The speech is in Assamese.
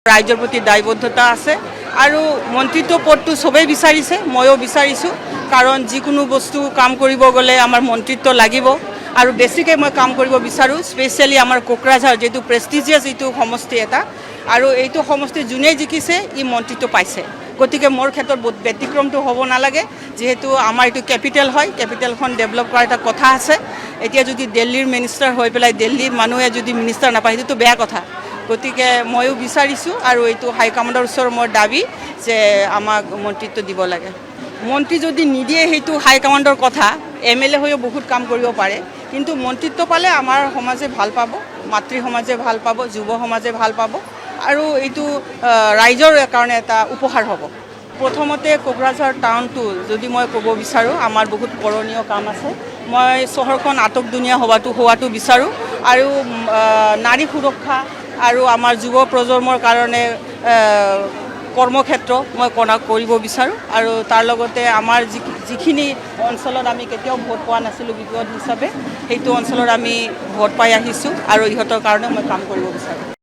ৰাইজৰ প্ৰতি দায়বদ্ধতা আছে আৰু মন্ত্ৰিত্ব পদটো সবেই বিচাৰিছে, ময়ো বিচাৰিছোঁ, কাৰণ যিকোনো বস্তু কাম কৰিব গ'লে আমাৰ মন্ত্ৰিত্ব লাগিব আৰু বেছিকৈ মই কাম কৰিব বিচাৰোঁ। স্পেচিয়েলি আমাৰ কোকৰাঝাৰ যিটো প্ৰেষ্টিজিয়াছ এইটো সমষ্টি এটা, আৰু এইটো সমষ্টি যোনেই জিকিছে ই মন্ত্ৰিত্ব পাইছে। গতিকে মোৰ ক্ষেত্ৰত ব্যতিক্ৰমটো হ'ব নালাগে, যিহেতু আমাৰ এইটো কেপিটেল হয়, কেপিটেলখন ডেভেলপ কৰাৰ এটা কথা আছে। এতিয়া যদি দিল্লীৰ মিনিষ্টাৰ হৈ পেলাই দিল্লীৰ মানুহে যদি মিনিষ্টাৰ নাপায় সেইটোতো বেয়া কথা। গতিকে ময়ো বিচাৰিছোঁ আৰু এইটো হাইকমাণ্ডৰ ওচৰত মোৰ দাবী যে আমাক মন্ত্ৰিত্ব দিব লাগে। মন্ত্ৰী যদি নিদিয়ে সেইটো হাইকমাণ্ডৰ কথা, MLA হৈও বহুত কাম কৰিব পাৰে, কিন্তু মন্ত্ৰিত্ব পালে আমাৰ সমাজে ভাল পাব, মাতৃ সমাজে ভাল পাব, যুৱ সমাজে ভাল পাব আৰু এইটো ৰাইজৰ কাৰণে এটা উপহাৰ হ'ব। প্ৰথমতে কোকৰাঝাৰ টাউনটো যদি মই ক'ব বিচাৰোঁ, আমাৰ বহুত কৰণীয় কাম আছে। মই চহৰখন আটকধুনীয়া হোৱাটো বিচাৰোঁ আৰু নাৰী সুৰক্ষা আৰু আমাৰ যুৱ প্ৰজন্মৰ কাৰণে কৰ্মক্ষেত্ৰ মই কৰিব বিচাৰোঁ আৰু তাৰ লগতে আমাৰ যিখিনি অঞ্চলত আমি কেতিয়াও ভোট পোৱা নাছিলোঁ বিপদ হিচাপে, সেইটো অঞ্চলত আমি ভোট পাই আহিছোঁ আৰু ইহঁতৰ কাৰণে মই কাম কৰিব বিচাৰোঁ।